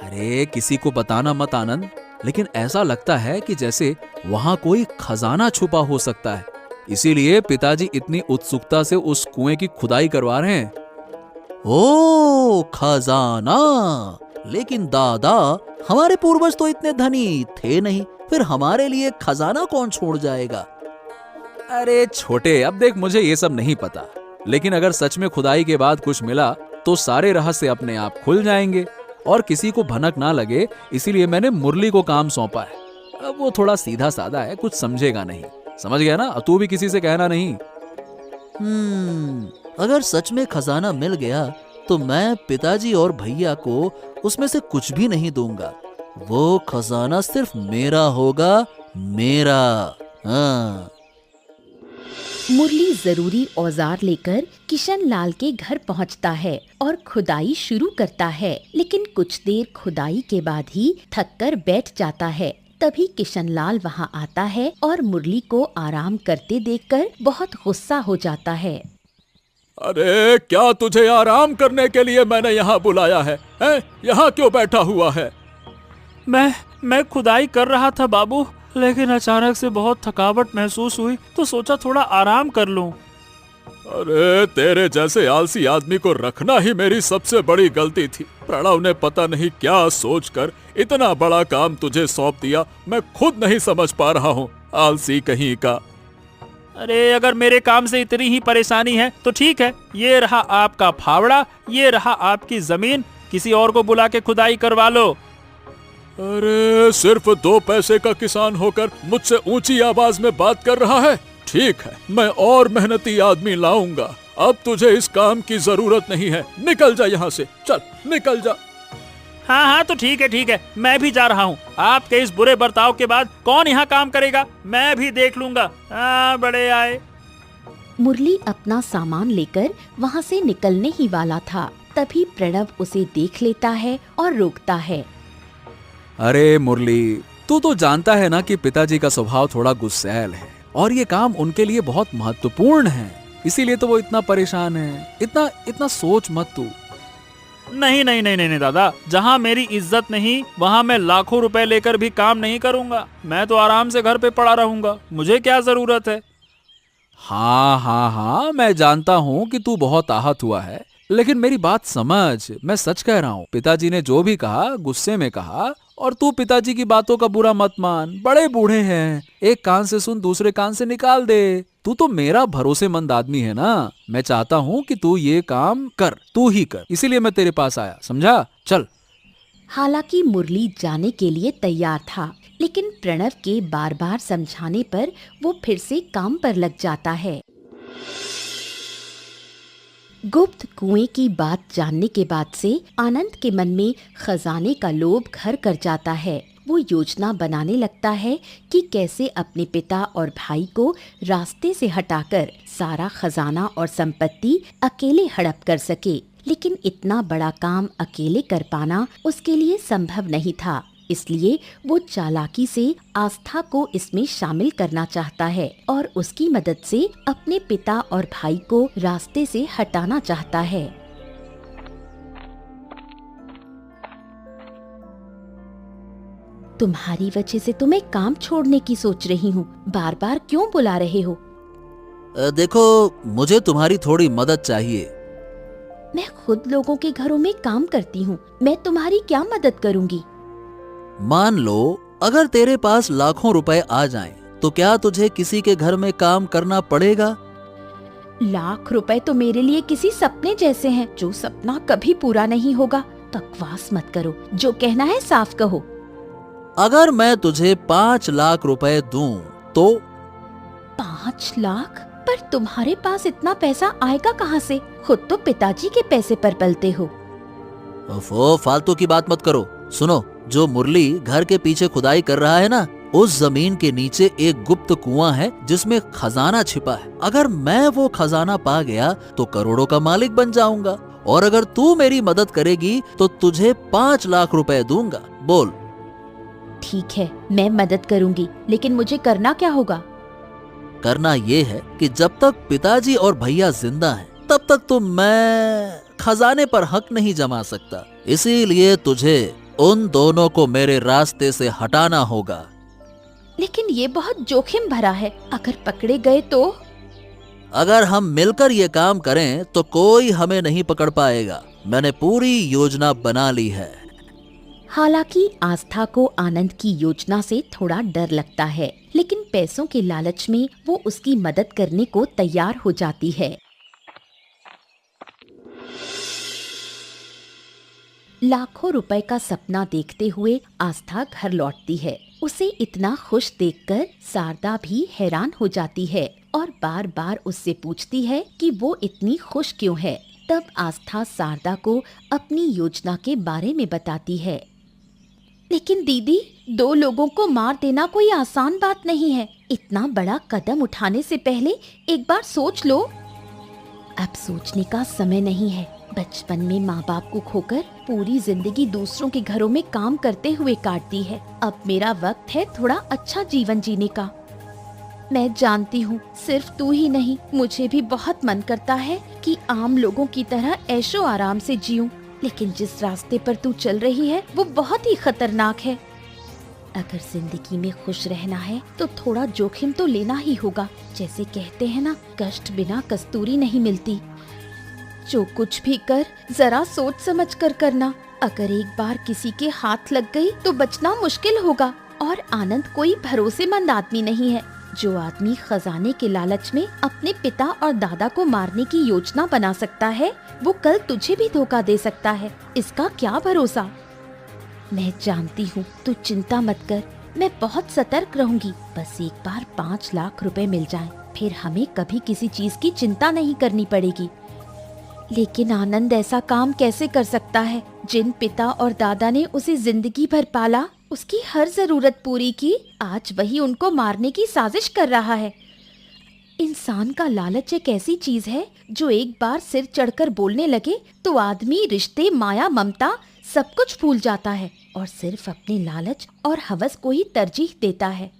अरे किसी को बताना मत आनंद, लेकिन ऐसा लगता है कि जैसे वहां कोई खजाना छुपा हो सकता है। इसीलिए पिताजी इतनी उत्सुकता से उस कुएं की खुदाई करवा रहे हैं। ओ खजाना! लेकिन दादा, हमारे पूर्वज तो इतने धनी थे नहीं, फिर हमारे लिए खजाना कौन छोड़ जाएगा? अरे छोटे, अब देख मुझे ये सब नहीं पता, लेकिन अगर सच में खुदाई के बाद कुछ मिला तो सारे रहस्य अपने आप खुल जाएंगे और किसी को भनक ना लगे, इसीलिए मैंने मुरली को काम सौंपा है। अब वो थोड़ा सीधा साधा है, कुछ समझेगा नहीं। समझ गया ना? तू भी किसी से कहना नहीं। अगर सच में खजाना मिल गया तो मैं पिताजी और भैया को उसमें से कुछ भी नहीं दूंगा। वो खजाना सिर्फ मेरा होगा, मेरा। हाँ। मुरली जरूरी औजार लेकर किशन लाल के घर पहुंचता है और खुदाई शुरू करता है, लेकिन कुछ देर खुदाई के बाद ही थककर बैठ जाता है। तभी किशन लाल वहां आता है और मुरली को आराम करते देखकर बहुत गुस्सा हो जाता है। अरे क्या तुझे आराम करने के लिए मैंने यहाँ बुलाया है? यहाँ क्यों बैठा हुआ है? मैं खुदाई कर रहा था बाबू, लेकिन अचानक से बहुत थकावट महसूस हुई तो सोचा थोड़ा आराम कर लूं। अरे तेरे जैसे आलसी आदमी को रखना ही मेरी सबसे बड़ी गलती थी। प्रणव ने पता नहीं क्या सोचकर इतना बड़ा काम तुझे सौंप दिया, मैं खुद नहीं समझ पा रहा हूँ। आलसी कहीं का। अरे अगर मेरे काम से इतनी ही परेशानी है तो ठीक है, ये रहा आपका फावड़ा, ये रहा आपकी जमीन, किसी और को बुला के खुदाई करवा लो। अरे सिर्फ 2 पैसे का किसान होकर मुझसे ऊंची आवाज में बात कर रहा है? ठीक है, मैं और मेहनती आदमी लाऊंगा। अब तुझे इस काम की जरूरत नहीं है, निकल जा यहाँ से, चल निकल जा। हाँ तो ठीक है, मैं भी जा रहा हूँ। आपके इस बुरे बर्ताव के बाद कौन यहाँ काम करेगा, मैं भी देख लूंगा। बड़े आए। मुरली अपना सामान लेकर वहाँ से निकलने ही वाला था, तभी प्रणव उसे देख लेता है और रोकता है। अरे मुरली, तू तो जानता है ना कि पिताजी का स्वभाव थोड़ा गुस्सैल है और ये काम उनके लिए बहुत महत्वपूर्ण है, इसीलिए तो वो इतना परेशान है। इतना सोच मत तू। नहीं दादा, जहाँ मेरी इज्जत नहीं वहाँ मैं लाखों रुपए लेकर भी काम नहीं करूँगा। मैं तो आराम से घर पे पड़ा रहूंगा, मुझे क्या जरूरत है। हाँ, मैं जानता हूँ कि तू बहुत आहत हुआ है, लेकिन मेरी बात समझ, मैं सच कह रहा हूँ। पिताजी ने जो भी कहा गुस्से में कहा, और तू पिताजी की बातों का बुरा मत मान। बड़े बूढ़े हैं, एक कान से सुन दूसरे कान से निकाल दे। तू तो मेरा भरोसेमंद आदमी है ना, मैं चाहता हूँ कि तू ये काम कर, तू ही कर, इसीलिए मैं तेरे पास आया, समझा? चल। हालांकि मुरली जाने के लिए तैयार था, लेकिन प्रणव के बार बार समझाने पर वो फिर से काम पर लग जाता है। गुप्त कुएं की बात जानने के बाद से आनंद के मन में खजाने का लोभ घर कर जाता है। वो योजना बनाने लगता है कि कैसे अपने पिता और भाई को रास्ते से हटाकर सारा खजाना और संपत्ति अकेले हड़प कर सके, लेकिन इतना बड़ा काम अकेले कर पाना उसके लिए संभव नहीं था। इसलिए वो चालाकी से आस्था को इसमें शामिल करना चाहता है और उसकी मदद से अपने पिता और भाई को रास्ते से हटाना चाहता है। तुम्हारी वजह से तो मैं काम छोड़ने की सोच रही हूँ, बार बार क्यों बुला रहे हो? देखो, मुझे तुम्हारी थोड़ी मदद चाहिए। मैं खुद लोगों के घरों में काम करती हूँ, मैं तुम्हारी क्या मदद करूँगी? मान लो अगर तेरे पास लाखों रुपए आ जाएं, तो क्या तुझे किसी के घर में काम करना पड़ेगा? लाख रुपए तो मेरे लिए किसी सपने जैसे हैं, जो सपना कभी पूरा नहीं होगा। बकवास मत करो, जो कहना है साफ कहो। अगर मैं तुझे 5 लाख रुपए दूं तो? 5 लाख? पर तुम्हारे पास इतना पैसा आएगा कहाँ से? खुद तो पिताजी के पैसे पर पलते हो। ओफो, फालतू की बात मत करो। सुनो, जो मुरली घर के पीछे खुदाई कर रहा है ना, उस जमीन के नीचे एक गुप्त कुआं है जिसमें खजाना छिपा है। अगर मैं वो खजाना पा गया तो करोड़ों का मालिक बन जाऊंगा, और अगर तू मेरी मदद करेगी तो तुझे 5 लाख रुपए दूंगा। बोल। ठीक है, मैं मदद करूंगी, लेकिन मुझे करना क्या होगा? करना ये है कि जब तक पिताजी और भैया जिंदा हैं, तब तक तो मैं खजाने पर हक नहीं जमा सकता। इसीलिए तुझे उन दोनों को मेरे रास्ते से हटाना होगा। लेकिन ये बहुत जोखिम भरा है, अगर पकड़े गए तो? अगर हम मिलकर ये काम करें तो कोई हमें नहीं पकड़ पाएगा। मैंने पूरी योजना बना ली है। हालांकि आस्था को आनंद की योजना से थोड़ा डर लगता है, लेकिन पैसों के लालच में वो उसकी मदद करने को तैयार हो जाती है। लाखों रुपए का सपना देखते हुए आस्था घर लौटती है। उसे इतना खुश देखकर शारदा भी हैरान हो जाती है और बार बार उससे पूछती है कि वो इतनी खुश क्यों है। तब आस्था शारदा को अपनी योजना के बारे में बताती है। लेकिन दीदी, 2 लोगों को मार देना कोई आसान बात नहीं है। इतना बड़ा कदम उठाने से पहले एक बार सोच लो। अब सोचने का समय नहीं है। बचपन में माँ बाप को खोकर पूरी जिंदगी दूसरों के घरों में काम करते हुए काटती है। अब मेरा वक्त है थोड़ा अच्छा जीवन जीने का। मैं जानती हूँ सिर्फ तू ही नहीं, मुझे भी बहुत मन करता है कि आम लोगों की तरह ऐशो आराम से जीऊं। लेकिन जिस रास्ते पर तू चल रही है वो बहुत ही खतरनाक है। अगर जिंदगी में खुश रहना है तो थोड़ा जोखिम तो लेना ही होगा। जैसे कहते हैं ना, कष्ट बिना कस्तूरी नहीं मिलती। जो कुछ भी कर जरा सोच समझ कर करना। अगर एक बार किसी के हाथ लग गई तो बचना मुश्किल होगा। और आनंद कोई भरोसेमंद आदमी नहीं है। जो आदमी खजाने के लालच में अपने पिता और दादा को मारने की योजना बना सकता है, वो कल तुझे भी धोखा दे सकता है। इसका क्या भरोसा। मैं जानती हूँ, तू चिंता मत कर। मैं बहुत सतर्क रहूंगी। बस एक बार 5 लाख रुपए मिल जाएं, फिर हमें कभी किसी चीज की चिंता नहीं करनी पड़ेगी। लेकिन आनंद ऐसा काम कैसे कर सकता है? जिन पिता और दादा ने उसे जिंदगी भर पाला, उसकी हर जरूरत पूरी की, आज वही उनको मारने की साजिश कर रहा है। इंसान का लालच एक ऐसी चीज है जो एक बार सिर चढ़कर बोलने लगे तो आदमी रिश्ते, माया, ममता सब कुछ भूल जाता है और सिर्फ अपने लालच और हवस को ही तरजीह देता है।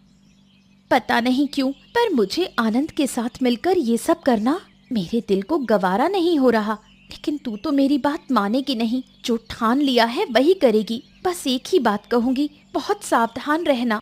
पता नहीं क्यों, पर मुझे आनंद के साथ मिलकर ये सब करना मेरे दिल को गवारा नहीं हो रहा। लेकिन तू तो मेरी बात मानेगी नहीं। जो ठान लिया है वही करेगी। बस एक ही बात कहूंगी, बहुत सावधान रहना।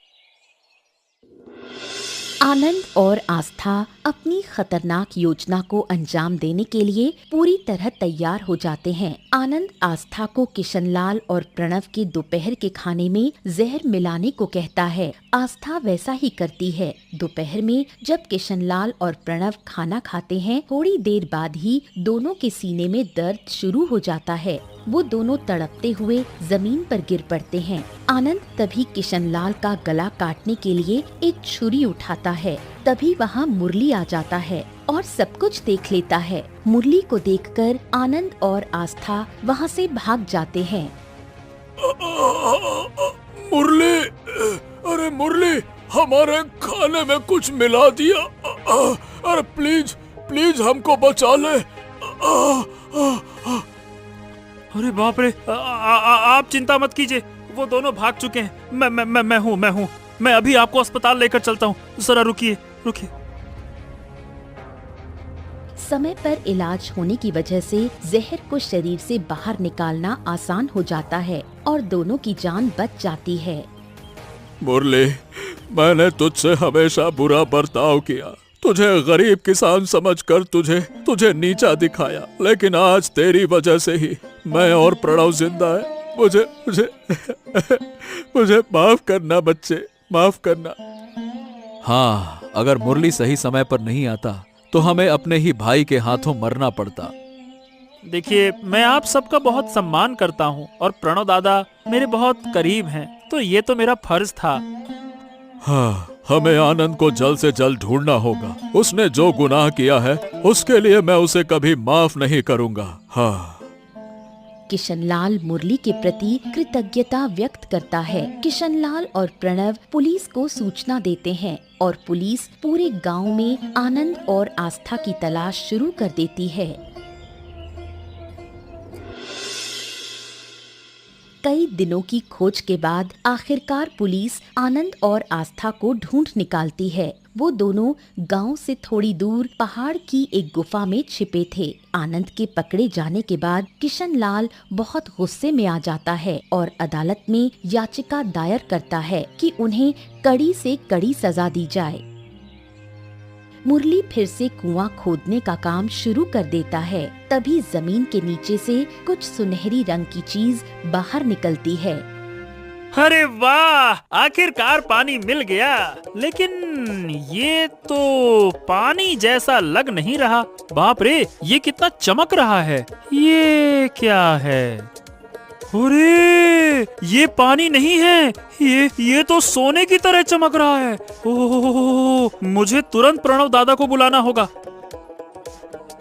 आनंद और आस्था अपनी खतरनाक योजना को अंजाम देने के लिए पूरी तरह तैयार हो जाते हैं। आनंद आस्था को किशनलाल और प्रणव के दोपहर के खाने में जहर मिलाने को कहता है। आस्था वैसा ही करती है। दोपहर में जब किशनलाल और प्रणव खाना खाते हैं, थोड़ी देर बाद ही दोनों के सीने में दर्द शुरू हो जाता है। वो दोनों तड़पते हुए जमीन पर गिर पड़ते हैं। आनंद तभी किशनलाल का गला काटने के लिए एक छुरी उठाता है। तभी वहाँ मुरली आ जाता है और सब कुछ देख लेता है। मुरली को देखकर आनंद और आस्था वहाँ से भाग जाते हैं। मुरली, अरे मुरली, हमारे खाने में कुछ मिला दिया। अरे प्लीज प्लीज हमको बचा ले। अरे बाप रे, आप चिंता मत कीजिए, वो दोनों भाग चुके हैं। मैं हूँ। मैं अभी आपको अस्पताल लेकर चलता हूँ। जरा रुकिए। समय पर इलाज होने की वजह से जहर को शरीर से बाहर निकालना आसान हो जाता है और दोनों की जान बच जाती है। मुरली, मैंने तुझसे हमेशा बुरा बर्ताव किया। तुझे गरीब किसान समझकर तुझे नीचा दिखाया। लेकिन आज तेरी वजह से ही मैं और प्रणव जिंदा है। मुझे माफ करना बच्चे, माफ करना। हाँ, अगर मुरली सही समय पर नहीं आता तो हमें अपने ही भाई के हाथों मरना पड़ता। देखिए, मैं आप सबका बहुत सम्मान करता हूँ और प्रणव दादा मेरे बहुत करीब हैं, तो ये तो मेरा फर्ज था। हाँ, हमें आनंद को जल्द से जल्द ढूंढना होगा। उसने जो गुनाह किया है उसके लिए मैं उसे कभी माफ नहीं करूंगा। हाँ। किशनलाल मुरली के प्रति कृतज्ञता व्यक्त करता है। किशनलाल और प्रणव पुलिस को सूचना देते हैं और पुलिस पूरे गांव में आनंद और आस्था की तलाश शुरू कर देती है। कई दिनों की खोज के बाद आखिरकार पुलिस आनंद और आस्था को ढूंढ निकालती है। वो दोनों गांव से थोड़ी दूर पहाड़ की एक गुफा में छिपे थे। आनंद के पकड़े जाने के बाद किशन लाल बहुत गुस्से में आ जाता है और अदालत में याचिका दायर करता है कि उन्हें कड़ी से कड़ी सजा दी जाए। मुरली फिर से कुआं खोदने का काम शुरू कर देता है। तभी जमीन के नीचे से कुछ सुनहरी रंग की चीज बाहर निकलती है। अरे वाह, आखिरकार पानी मिल गया। लेकिन ये तो पानी जैसा लग नहीं रहा। बाप रे, ये कितना चमक रहा है। ये क्या है? अरे ये पानी नहीं है, ये तो सोने की तरह चमक रहा है। ओह, मुझे तुरंत प्रणव दादा को बुलाना होगा।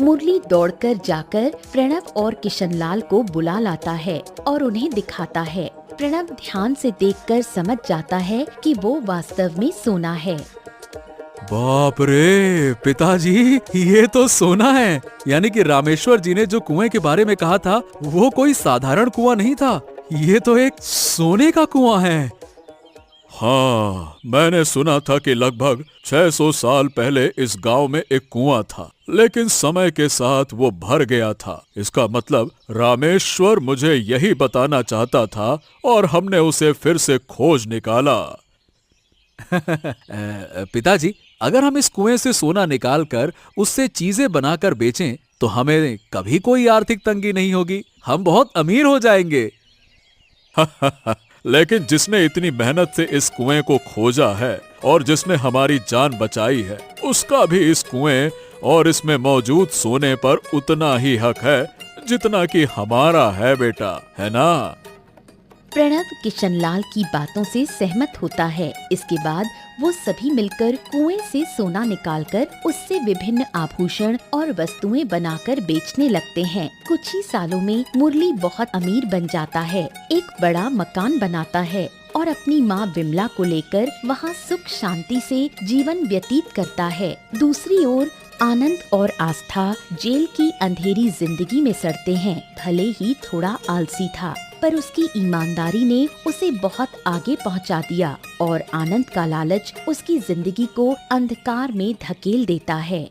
मुरली दौड़कर जाकर प्रणव और किशनलाल को बुला लाता है और उन्हें दिखाता है। प्रणव ध्यान से देखकर समझ जाता है कि वो वास्तव में सोना है। बाप रे पिताजी, ये तो सोना है। यानी कि रामेश्वर जी ने जो कुएं के बारे में कहा था वो कोई साधारण कुआं नहीं था, ये तो एक सोने का कुआं है। हाँ, मैंने सुना था कि लगभग 600 साल पहले इस गांव में एक कुआं था, लेकिन समय के साथ वो भर गया था। इसका मतलब रामेश्वर मुझे यही बताना चाहता था और हमने उसे फिर से खोज निकाला। पिताजी, अगर हम इस कुएं से सोना निकालकर उससे चीजें बनाकर बेचें तो हमें कभी कोई आर्थिक तंगी नहीं होगी, हम बहुत अमीर हो जाएंगे। लेकिन जिसने इतनी मेहनत से इस कुएं को खोजा है और जिसने हमारी जान बचाई है, उसका भी इस कुएं और इसमें मौजूद सोने पर उतना ही हक है जितना कि हमारा है बेटा, है ना? प्रणव किशनलाल की बातों से सहमत होता है। इसके बाद वो सभी मिलकर कुएं से सोना निकालकर उससे विभिन्न आभूषण और वस्तुएं बनाकर बेचने लगते हैं। कुछ ही सालों में मुरली बहुत अमीर बन जाता है, एक बड़ा मकान बनाता है और अपनी माँ विमला को लेकर वहाँ सुख शांति से जीवन व्यतीत करता है। दूसरी ओर आनंद और आस्था जेल की अंधेरी जिंदगी में सड़ते हैं। भले ही थोड़ा आलसी था, पर उसकी ईमानदारी ने उसे बहुत आगे पहुंचा दिया और आनंद का लालच उसकी जिंदगी को अंधकार में धकेल देता है।